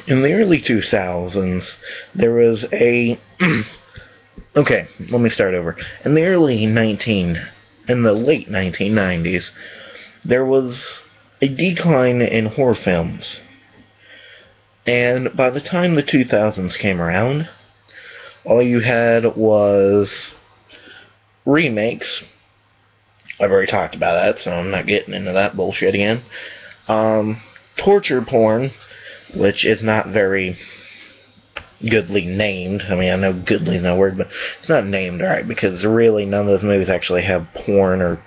In the early 2000s, there was a... okay, let me start over. In the late 1990s, there was a decline in horror films. And by the time the 2000s came around, all you had was remakes. I've already talked about that, so I'm not getting into that bullshit again. Torture porn, which is not very goodly named. I mean, I know goodly is no word, but it's not named right, because really none of those movies actually have porn, or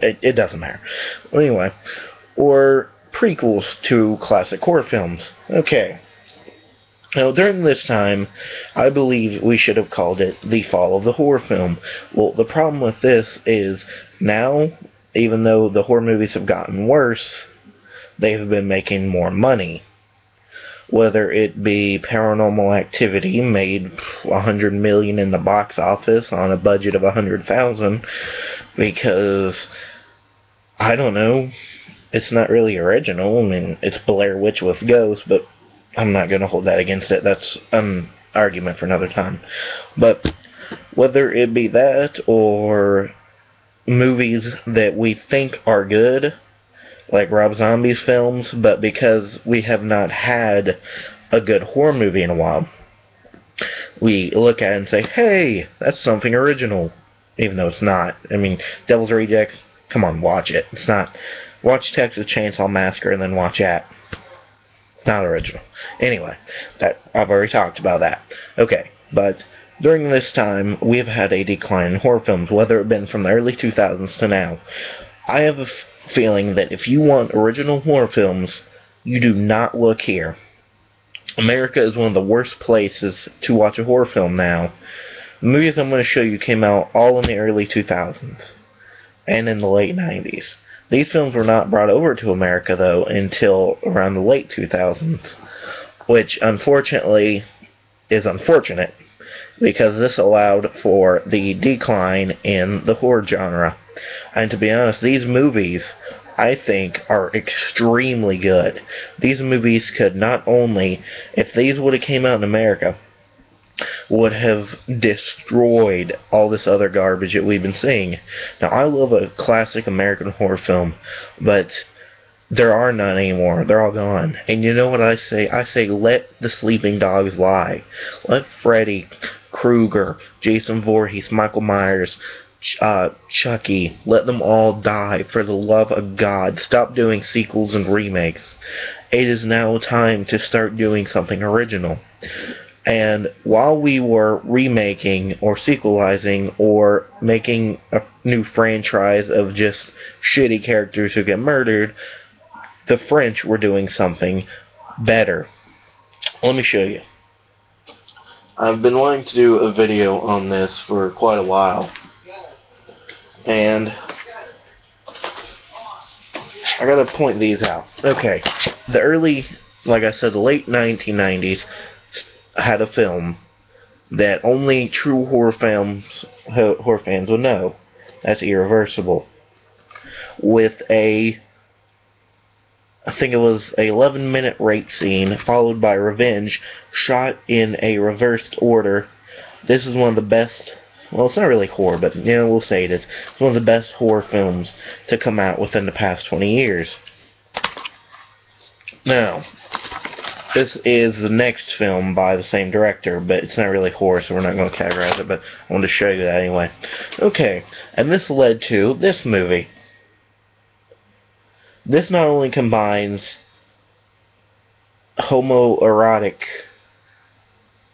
it doesn't matter. Well, anyway, or prequels to classic horror films. Okay. Now, during this time, I believe we should have called it the fall of the horror film. Well, the problem with this is now, even though the horror movies have gotten worse, they have been making more money. Whether it be Paranormal Activity, made $100 million in the box office on a budget of $100,000, because, I don't know, it's not really original. I mean, it's Blair Witch with ghosts, but I'm not going to hold that against it. That's an argument for another time. But whether it be that or movies that we think are good, like Rob Zombie's films, but because we have not had a good horror movie in a while, we look at it and say, hey, that's something original, even though it's not. I mean, Devil's Rejects, come on, watch it. It's not. Watch Texas Chainsaw Massacre and then watch that. It's not original. Anyway, I've already talked about that. Okay, but during this time, we have had a decline in horror films, whether it been from the early 2000s to now. I have a feeling that if you want original horror films, you do not look here. America is one of the worst places to watch a horror film now. The movies I'm going to show you came out all in the early 2000s and in the late 90s. These films were not brought over to America, though, until around the late 2000s, which, unfortunately, is unfortunate, because this allowed for the decline in the horror genre. And to be honest, these movies, I think, are extremely good. These movies could not only, if these would have came out in America, would have destroyed all this other garbage that we've been seeing. Now, I love a classic American horror film, but there are none anymore. They're all gone. And you know what I say? I say, let the sleeping dogs lie. Let Freddy Krueger, Jason Voorhees, Michael Myers, Chucky, let them all die, for the love of God. Stop doing sequels and remakes. It is now time to start doing something original. And while we were remaking or sequelizing or making a new franchise of just shitty characters who get murdered, the French were doing something better. Let me show you. I've been wanting to do a video on this for quite a while. And I gotta point these out. Okay, the early, like I said, the late 1990s had a film that only true horror fans would know. That's Irreversible. With I think it was a 11-minute rape scene, followed by Revenge, shot in a reversed order. This is one of the best, well, it's not really horror, but, you know, we'll say it is. It's one of the best horror films to come out within the past 20 years. Now, this is the next film by the same director, but it's not really horror, so we're not going to categorize it, but I wanted to show you that anyway. Okay, and this led to this movie. This not only combines homoerotic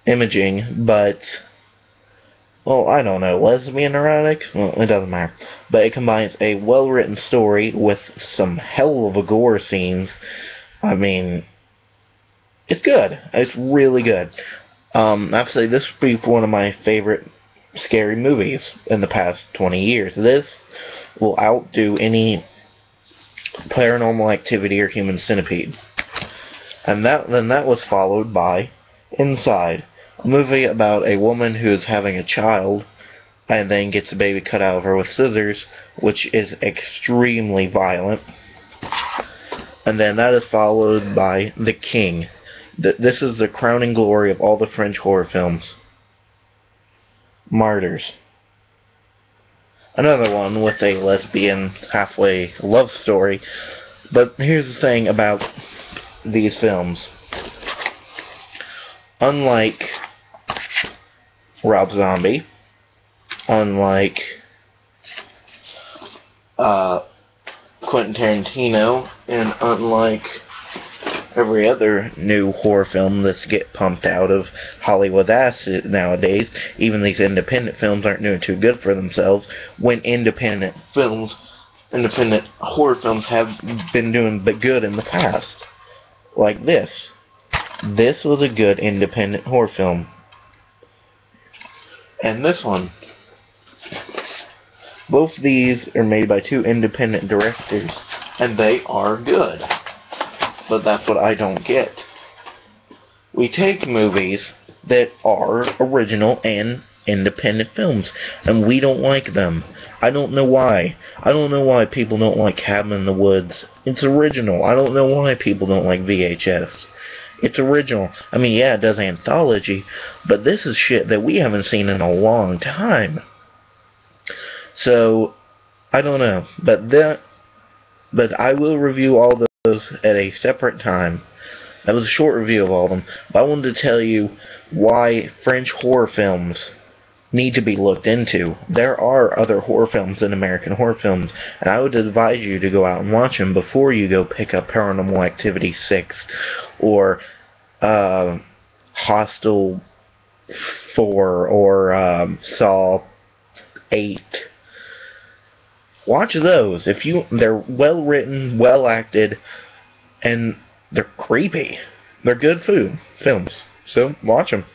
imaging, but, well, I don't know, lesbian erotic? Well, it doesn't matter. But it combines a well-written story with some hell of a gore scenes. I mean, it's good. It's really good. Actually, this would be one of my favorite scary movies in the past 20 years. This will outdo any Paranormal Activity or Human Centipede. And then that was followed by Inside, a movie about a woman who is having a child and then gets a baby cut out of her with scissors, which is extremely violent. And then that is followed by The King. This is the crowning glory of all the French horror films. Martyrs. Another one with a lesbian halfway love story. But here's the thing about these films. Unlike Rob Zombie, unlike Quentin Tarantino, and unlike every other new horror film that's get pumped out of Hollywood's ass nowadays, even these independent films aren't doing too good for themselves, when independent horror films have been doing good in the past. Like this. This was a good independent horror film. And this one. Both these are made by two independent directors, and they are good. But that's what I don't get. We take movies that are original and independent films, and we don't like them. I don't know why. I don't know why people don't like Cabin in the Woods. It's original. I don't know why people don't like VHS. It's original. I mean, yeah, it does anthology, but this is shit that we haven't seen in a long time. So, I don't know. But I will review all those at a separate time. That was a short review of all of them. But I wanted to tell you why French horror films need to be looked into. There are other horror films than American horror films, and I would advise you to go out and watch them before you go pick up Paranormal Activity 6 or Hostel 4 or Saw 8. Watch those. They're well written, well acted, and they're creepy. They're good films. So watch them.